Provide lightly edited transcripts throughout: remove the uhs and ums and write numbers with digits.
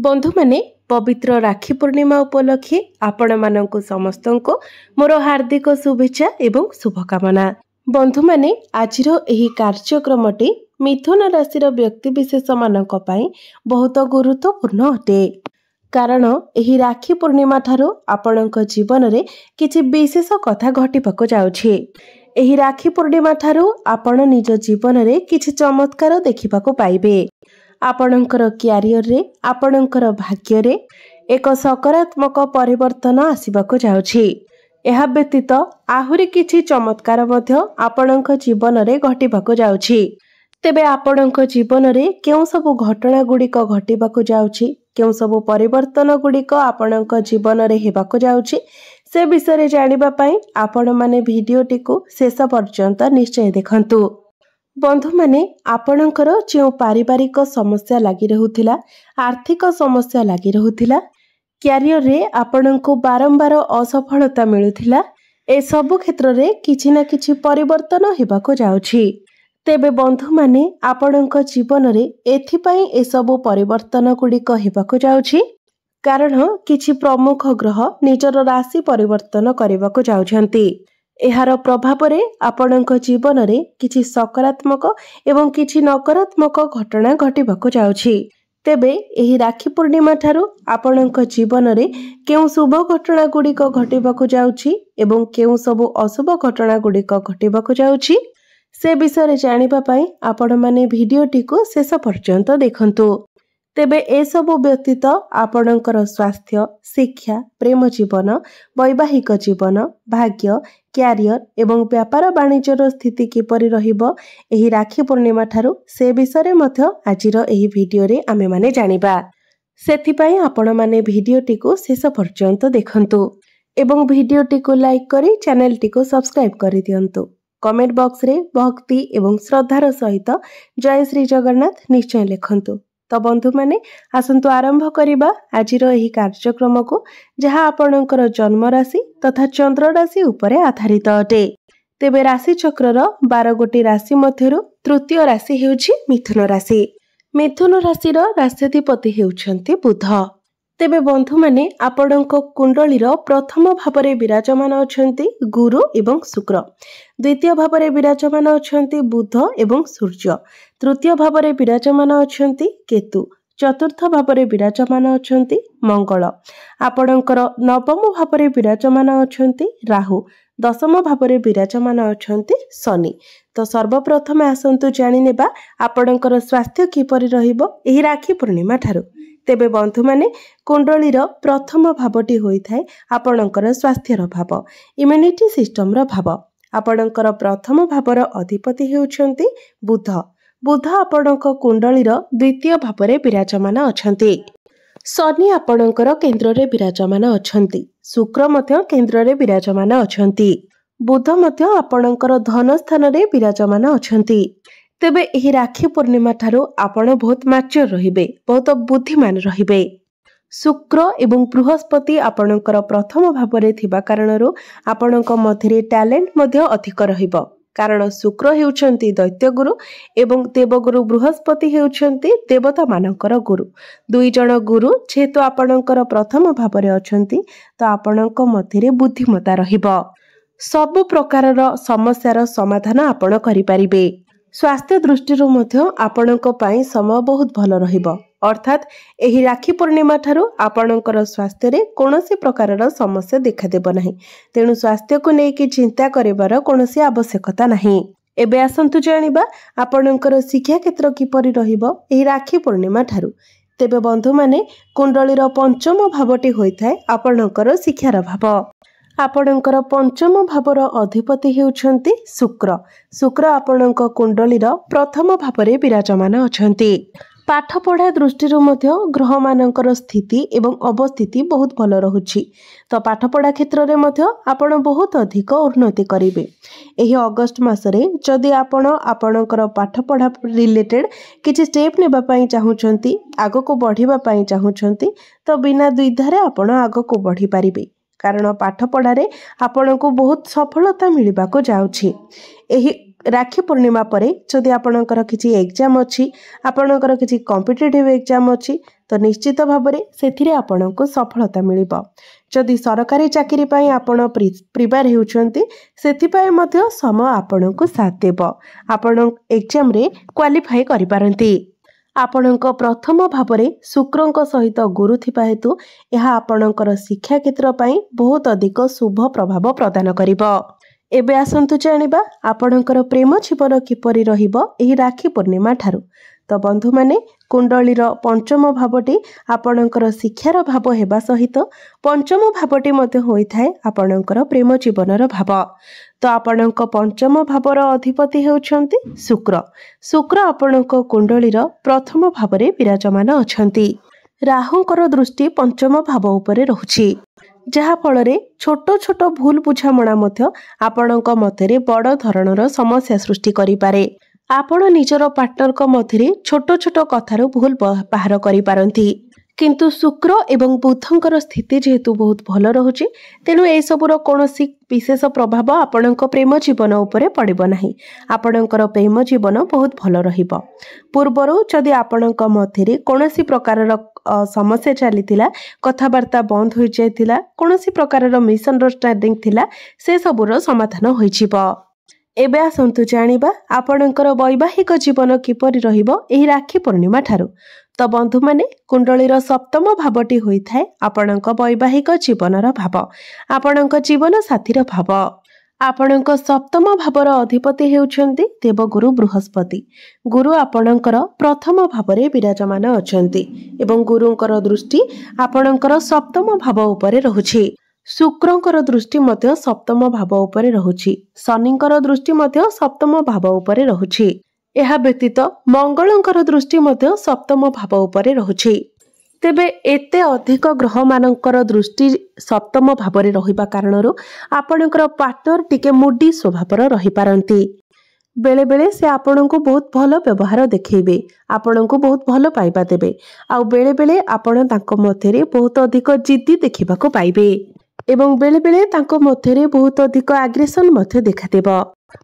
बंधु माने पवित्र राखी पूर्णिमा उपलक्षे आपण मानंकु समस्तंको मोर हार्दिक शुभेच्छा एवं शुभकामना। बंधु माने आजिरो एही कार्यक्रमटी मिथुन राशिर व्यक्ति विशेष मानक पई बहुत गुरुत्वपूर्ण अटे। कारण एही राखी पूर्णिमा ठारो आपणक जीवन रे किछि विशेष कथा घटिबाको जाउछि। एही राखी पूर्णिमा ठारो आपण निज जीवन रे किछि चमत्कार देखिबाको पाइबे। आपणकर क्यारियर रे आपणकर भाग्य रे एक सकारात्मक परिवर्तन आसिबाको जाउछि। एहा व्यतीत आहुरी किछि चमत्कार मध्य आपणक जीवन रे घटिबाको जाउछि। तेबे आपणक जीवन रे केउ सब घटना गुड़िक घटिबाको जाउछि, केउ सब परिवर्तन गुड़िक आपणक जीवन रे हेबाको जाउछि, से विषय जानिबा पई आपण माने भिडियोटी को शेष पर्यंत निश्चय देखंतु। बंधु माने आपणकर जो पारिवारिक समस्या लगी रहुथिला, आर्थिक समस्या लगी रहुथिला, क्यारियर रे आपणको बारंबार असफलता मिलुथिला, ए सब क्षेत्र रे किछि ना किछि परिवर्तन हेबाको जाउछि। तेबे बंधु माने आपणक जीवन रे एथिपई ए सब परिवर्तन गुड़िक हेबाको जाउछि कारण किछि प्रमुख ग्रह निजर राशि परिवर्तन करबाको जाउछंती। एहार प्रभाव रे आपणक जीवन रे किछि सकारात्मक एवं किछि नकारात्मक घटना घटिबाको जाउछि। तेबे एही राखी पूर्णिमा ठारू आपणक जीवन रे केउ शुभ घटना गुड़िक घटिबाको जाउछि एवं केउ सब अशुभ घटना गुड़िक घटिबाको जाउछि, से विषय जानिबा पई आपण माने भिडियोटी को शेष पर्यंत देखंतु। तेबे ए सब व्यतीत आपणकर स्वास्थ्य, शिक्षा, प्रेम जीवन, वैवाहिक जीवन, भाग्य, क्यारियर एवं व्यापार वाणिज्यर स्थिति किपरि रहिबो एही राखी पूर्णिमा ठारू से विषय मध्य आजिर एही भिडियो रे आमे माने जानिबा। सेथि पई आपण माने भिडियोटी को शेष पर्यंत देखंतु एवं भिडियोटी को लाइक करी चैनलटी को सब्सक्राइब करि दियंतु। कमेंट बॉक्स रे भक्ति एवं श्रद्धार सहित जय श्री जगन्नाथ निश्चय लिखंतु। तो बंधु माने आसंतु आरंभ करिबा आजिर एही कार्यक्रम को, जहा आपणकर जन्म राशि तथा चंद्र राशि उपरे आधारित अटे। तेबे राशि चक्रर 12 गोटी राशि मध्यरु तृतीय राशि हेउछि मिथुन राशि। मिथुन राशिर राष्ट्राधिपति हेउछंती बुध। तेबे बंधु माने आपणक कुंडलीर प्रथम भावरे विराजमान अछंती गुरु एवं शुक्र, द्वितीय भावरे विराजमान अछंती बुध एवं सूर्य, तृतीय भावरे विराजमान अछंती केतु, चतुर्थ भावरे विराजमान अछंती मंगल, आपणकर नवम भावरे विराजमान अछंती राहु, दशम भावरे विराजमान अछंती शनि। तो सर्वप्रथम आसंतु जानि नेबा आपणकर स्वास्थ्य किपरि रहिबो एही राखी पूर्णिमा ठारू। तेबे बंधु माने कुंडलीर प्रथम भावटी होइथाय आपणकर स्वास्थ्यर भाव, इम्यूनिटी सिस्टम रो भाव। आपणकर प्रथम भावर अधिपति हेउछंती बुध। बुध आपणक कुंडलीर द्वितीय भावरे विराजमान अछंती। शनि आपणकर केंद्र रे विराजमान अछंती। शुक्र मध्य केंद्र रे विराजमान अछंती। बुध मध्य आपणकर धन स्थान रे विराजमान अछंती। तेबे एही राखी पूर्णिमा ठारू आपण बहुत मैच्योर रहिबे, बहुत बुद्धिमान रहिबे। शुक्र एवं बृहस्पति आपणकर प्रथम भावरे थिबा कारणरू आपणक मध्यरे टैलेंट मध्य अधिक रहिबो, कारण शुक्र हेउछंती दैत्य गुरु एवं देवगुरु बृहस्पति हेउछंती देवता मानकर गुरु। दुई जण गुरु जेहेतु आपणकर प्रथम भावरे अछंती, तो आपणक मध्यरे बुद्धिमता रहिबो। सब प्रकारर समस्यार समाधान आपण करि परिबे। स्वास्थ्य दृष्टि मध्य आपणक पई समय बहुत भल रहिबो, अर्थात एही राखी पूर्णिमा ठारू आपणकर स्वास्थ्य रे कोनोसी प्रकारर समस्या देखा देबो नाही, तेणु स्वास्थ्य को नेकी चिंता करिवार कोनोसी आवश्यकता नाही। एबे आसंतु जानिबा आपणकर शिक्षा क्षेत्र किपरि रहिबो एही राखी पूर्णिमा ठारू। तेबे बंधु माने कुंडलीर पंचम भावटी होइथाय आपणकर शिक्षार भाव। आपणकर पंचम भावर अधिपति हेउछंती शुक्र। शुक्र आपणक कुंडलीर प्रथम भावरे विराजमान अछंती। पाठ पढ़ा दृष्टि मध्य ग्रह मानकर स्थिति एवं अवस्थिति बहुत भल रहुछि, तो पाठ पढ़ा क्षेत्र रे मध्य आपण बहुत अधिक उन्नति करिवे। एही अगस्त मासरे जदि आपण आपणकर पाठ पढ़ा रिलेटेड किछि स्टेप नेबा पई चाहुचंती, आगो को बढ़िबा पई चाहुचंती, तो बिना द्विधारे आपण आगो को बढ़ी पारिबे, कारण पाठ पढ़ारे आपण को बहुत सफलता मिलवा को जाउछि। एही राखी पूर्णिमा परे जदि आपणकर किछि एग्जाम अछि, आपणकर किछि कॉम्पिटिटिव एग्जाम अछि, तो निश्चित भाव में से आपको सफलता मिल। जदि सरकारी चाकरी पाई आपण प्रिपेयर होउछंती सेथिपाई मध्य समय आपण को साथ देव। आपण एग्जाम रे क्वालिफाई करि पारंती। आपणक प्रथम भाव में शुक्र सहित गुरु थिबा हेतु यह आपणकर शिक्षा क्षेत्र पाई बहुत अधिक शुभ प्रभाव प्रदान करिबो। एबे आसंतु जानिबा आपणकर प्रेम जीवन किपरि रहिबो एही राखी पूर्णिमा ठारू। तो बंधु माने कुंडलीर पंचम भावटी आपणकर शिक्षार भाव हेबा सहित पंचम भावटी मध्य होइथाय आपणकर प्रेम जीवनर भाव। तो आपणक पंचम भावर अधिपति हेउछंती शुक्र। शुक्र आपणक कुंडलीर प्रथम भाव में विराजमान अछंती। राहुंकर दृष्टि पंचम भाव उपरे रहुछि जहा फल रे छोट छोट भूल बुझामणा मध्य आपणक मध्य बड़ धरणर समस्या सृष्टि करि पारे। आपण निजर पार्टनर को मध्य छोट छोट कथार भूल बाहर करि पारंती। किंतु शुक्र एवं बुधंकर स्थिति जेहेतु बहुत भल रहुछि तेणु ए सबुर कोनोसी विशेष प्रभाव आपणक प्रेम जीवन उपरे पड़िबो नाही। आपणकर प्रेम जीवन बहुत भल रहिबो। पूर्वरु जदि आपणक मध्य कोनोसी प्रकारर समस्या चलीथिला कथाबार्ता बंद हो जायथिला कोनोसी प्रकारर मिसअंडरस्टैंडिंग थिला से सबुर समाधान होई जिवो। एबे आसंतु जानिबा आपणकर वैवाहिक जीवन किपरि रहिबो एही राखी पूर्णिमा ठारू। तो बंधु माने कुंडलीर सप्तम भावटी होइथाय आपणक वैवाहिक जीवनर भाव आपणक जीवन साथीर भाव। आपणक सप्तम भावर अधिपति हेउछंती देवगुरु बृहस्पति। गुरु आपणकर प्रथम भाव में विराजमान अछंती एवं गुरुंकर दृष्टि आपणकर सप्तम भाव उपरे रहुछि। शुक्रंकर दृष्टि मध्य सप्तम भाव उपरे रहुछि। शनिंकर दृष्टि मध्य सप्तम भाव उपरे रहुछि। यह व्यतीत मंगलंकर दृष्टि मध्य सप्तम भाव उपरे रहुछि। तेबे एते अधिक ग्रह मानकर दृष्टि सप्तम भाव में रहिबा कारणरू आपणकर पार्टनर टिके मुडी स्वभावर रही पारंती। बेले बेले से आपणको बहुत भल व्यवहार देखैबे आपणको बहुत भल पाइबा देबे आ बेले बेले आपण तांको मध्यरे बहुत अधिक जिद्दी देखिबाको पाइबे एवं बेले बेले तांको मध्यरे बहुत अधिक आग्रेशन मध्य देखादेब।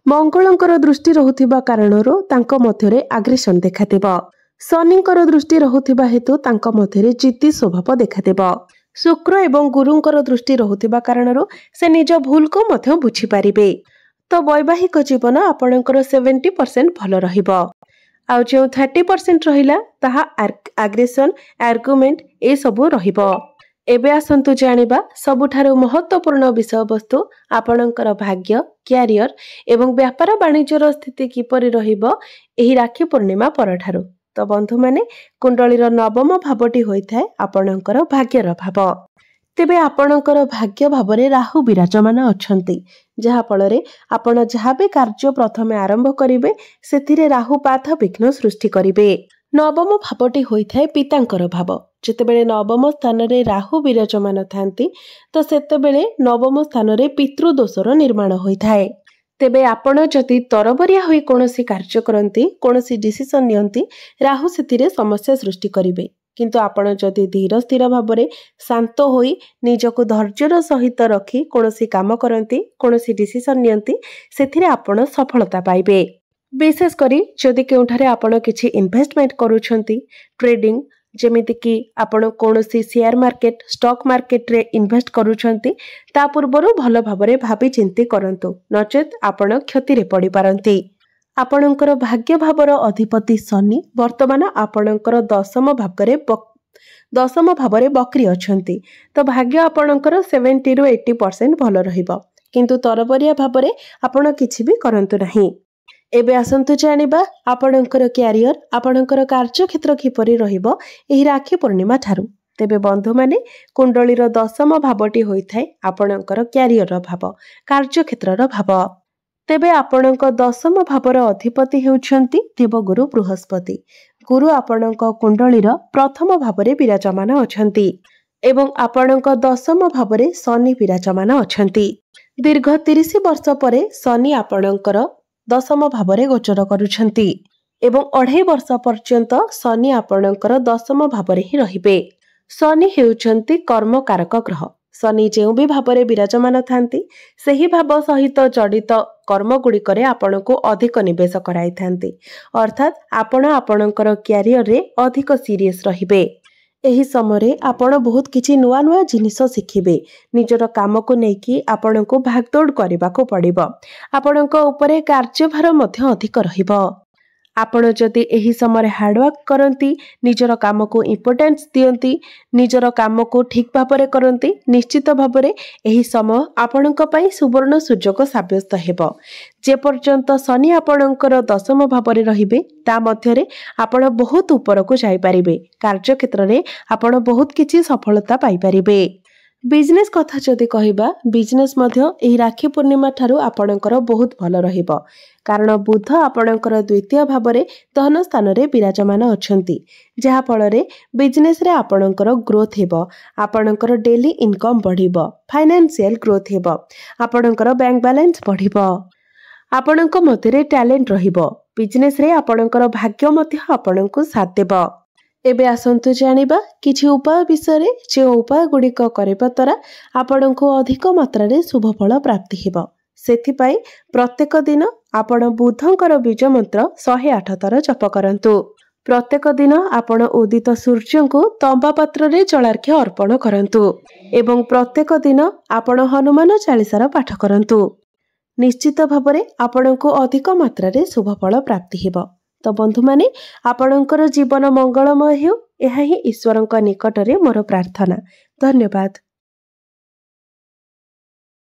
मंगलंकर दृष्टि रहुथिबा कारणरू तांको मध्यरे आग्रेशन देखादेब। शनिंकर दृष्टि रहुथिबा हेतु तांको मध्यरे जिद्दी स्वभाव देखादेब। शुक्र एवं गुरुंकर दृष्टि रहुथिबा कारणरू से निज भूल को मध्य बुझी पारिबे। तो वैवाहिक जीवन आपणकर 70% भल रहिबो आ जो 30% रहिला ताहा आग्रेशन आर्गुमेंट ए सबु रहिबो। एबे आसंतु जानिबा सबुठारु महत्वपूर्ण विषय वस्तु आपणकर भाग्य क्यारियर एवं व्यापार वाणिज्यर स्थिति किपरि रहिबो एही राखी पूर्णिमा परठारु। तो बंधु माने कुंडलीर नवम भावटी होइथाय आपणकर भाग्यर भाव। तेबे आपणकर भाग्य भाव में राहु विराजमान अछंती जहा फल रे आपण जहा भी कार्य प्रथमे आरंभ करिवे सेथिरे राहु बाधा विघ्न सृष्टि करिवे। नवम भावटी होइथाय पितांकर भाव। जेतेबेले नवम स्थान रे राहु विराजमान थांती तो सेतेबेले नवम स्थान रे पितृदोषर निर्माण होइथाय। तेबे आपण जदि तरबरिया होई कोनोसी कार्य करंती कोनोसी डिसिजन नियंती राहु सेथिरे समस्या सृष्टि करिवे। किंतु आपण जदि धीर स्थिर भाव में शांत होई निजको धैर्यर सहित रखी कोनोसी काम करंती कोनोसी डिसिजन नियंती सेथिरे आपण सफलता पाइबे। विशेष करी जदि केउठारे आपण किछि इन्वेस्टमेंट करूछंती ट्रेडिंग जेमिति कि आपण कोनोसी शेयर मार्केट स्टॉक मार्केट रे इन्वेस्ट करूछंती ता पूर्वरु भल भाबरे भाबी चिंती करंतु नचेत आपण क्षति रे पड़ी पारंती। आपणकर भाग्य भावर अधिपति शनि वर्तमान आपणकर दशम भाव में बकरी अछंती तो भाग्य आपणकर 70 ରୁ 80% भल रहिबो किंतु तरबरिया भाव में आपण किछि भी करंतु नाही। एबे आसंतु जानिबा आपणकर क्यारियर आपणकर कार्य क्षेत्र किपरि रहिबो एही राखी पूर्णिमा ठारू। तेबे बंधु माने कुंडलीर दशम भावटी होइथाय आपणकर क्यारियर भाव कार्य क्षेत्रर भाव। तेबे आपणक दशम भावर अधिपति हेउछंती देवगुरु बृहस्पति। गुरु आपणक कुंडलीर प्रथम भाव में विराजमान अछंती एवं आपणक दशम भाव में शनि विराजमान अछंती। दीर्घ 30 वर्ष परे शनि आपणकर दशम भाव में गोचर करुछंती एवं 2.5 वर्ष पर्यंत शनि आपणकर दशम भाव में ही रहिबे। शनि हेउछंती कर्मकारक ग्रह। शनि जो भी भाव में विराजमान थांती सही भाव सहित जड़ित कर्म गुड़िक आपण को अधिक निवेश कराई थांती अर्थात आपण आपणकर क्यारियर रे अधिक सीरियस रहिबे। ଏହି ସମୟରେ ଆପଣ ବହୁତ କିଛି ନୂଆ ନୂଆ ଜିନିଷ ଶିଖିବେ। ନିଜର କାମକୁ ନେଇକି ଆପଣଙ୍କୁ ଭାଗଦୌଡ଼ କରିବାକୁ ପଡ଼ିବ। ଆପଣଙ୍କ ଉପରେ କାର୍ଯ୍ୟଭାର ମଧ୍ୟ ଅଧିକ ରହିବ। ଆପଣ ଯଦି ଏହି ସମୟରେ ହାର୍ଡୱାର୍କ କରନ୍ତି, ନିଜର କାମକୁ ଇମ୍ପୋର୍ଟାନ୍ସ ଦିଅନ୍ତି, ନିଜର କାମକୁ ଠିକ୍ ଭାବରେ କରନ୍ତି, ନିଶ୍ଚିତ ଭାବରେ ଏହି ସମୟ ଆପଣଙ୍କ ପାଇଁ ସୁବର୍ଣ୍ଣ ସୁଯୋଗ ସାବ୍ୟସ୍ତ ହେବ। ଯେପର୍ଯ୍ୟନ୍ତ ଶନି ଆପଣଙ୍କର ଦଶମ ଭାବରେ ରହିବେ, ତା ମଧ୍ୟରେ ଆପଣ ବହୁତ ଉପରକୁ ଯାଇପାରିବେ। କାର୍ଯ୍ୟକ୍ଷେତ୍ରରେ ଆପଣ ବହୁତ କିଛି ସଫଳତା ପାଇପାରିବେ। ବିଜନେସ୍ କଥା ଯଦି କହିବା, ବିଜନେସ୍ ମଧ୍ୟ ଏହି ରାକ୍ଷୀ ପୂର୍ଣ୍ଣିମା ଠାରୁ ଆପଣଙ୍କର ବହୁତ ଭଲ ରହିବ। କାରଣ ବୁଧ ଆପଣଙ୍କର ଦ୍ୱିତୀୟ ଭାବରେ ଧନ ସ୍ଥାନରେ ବିରାଜମାନ ଅଛନ୍ତି, ଯାହାଫଳରେ ବିଜନେସ୍ରେ ଆପଣଙ୍କର ଗ୍ରୋଥ୍ ହେବ। ଆପଣଙ୍କର ଡେଲି ଇନକମ୍ ବଢ଼ିବ, ଫାଇନାନ୍ସିଆଲ ଗ୍ରୋଥ୍ ହେବ, ଆପଣଙ୍କର ବ୍ୟାଙ୍କ ବାଲାନ୍ସ ବଢ଼ିବ, ଆପଣଙ୍କ ମଧ୍ୟରେ ଟ୍ୟାଲେଣ୍ଟ ରହିବ। ବିଜନେସ୍ରେ ଆପଣଙ୍କର ଭାଗ୍ୟ ମଧ୍ୟ ଆପଣଙ୍କୁ ସାଥ ଦେବ। ଏବେ ଆସନ୍ତୁ ଜାଣିବା କିଛି ଉପାୟ ବିଷୟରେ, ଯେଉଁ ଉପାୟ ଗୁଡ଼ିକ କରିବା ଦ୍ୱାରା ଆପଣଙ୍କୁ ଅଧିକ ମାତ୍ରାରେ ଶୁଭଫଳ ପ୍ରାପ୍ତି ହେବ। ସେଥିପାଇଁ ପ୍ରତ୍ୟେକ ଦିନ ଆପଣ ବୁଧଙ୍କର ବୀଜ ମନ୍ତ୍ର 108 ଥର ଜପ କରନ୍ତୁ। ପ୍ରତ୍ୟେକ ଦିନ ଆପଣ ଉଦିତ ସୂର୍ଯ୍ୟଙ୍କୁ ତମ୍ବା ପାତ୍ରରେ ଜଳାର୍ଘ୍ୟ ଅର୍ପଣ କରନ୍ତୁ ଏବଂ ପ୍ରତ୍ୟେକ ଦିନ ଆପଣ ହନୁମାନ ଚାଳିଶାର ପାଠ କରନ୍ତୁ। ନିଶ୍ଚିତ ଭାବରେ ଆପଣଙ୍କୁ ଅଧିକ ମାତ୍ରାରେ ଶୁଭଫଳ ପ୍ରାପ୍ତି ହେବ। ତ ବନ୍ଧୁମାନେ, ଆପଣଙ୍କର ଜୀବନ ମଙ୍ଗଳମୟ ହେଉ, ଏହା ହିଁ ଈଶ୍ୱରଙ୍କ ନିକଟରେ ମୋର ପ୍ରାର୍ଥନା। ଧନ୍ୟବାଦ।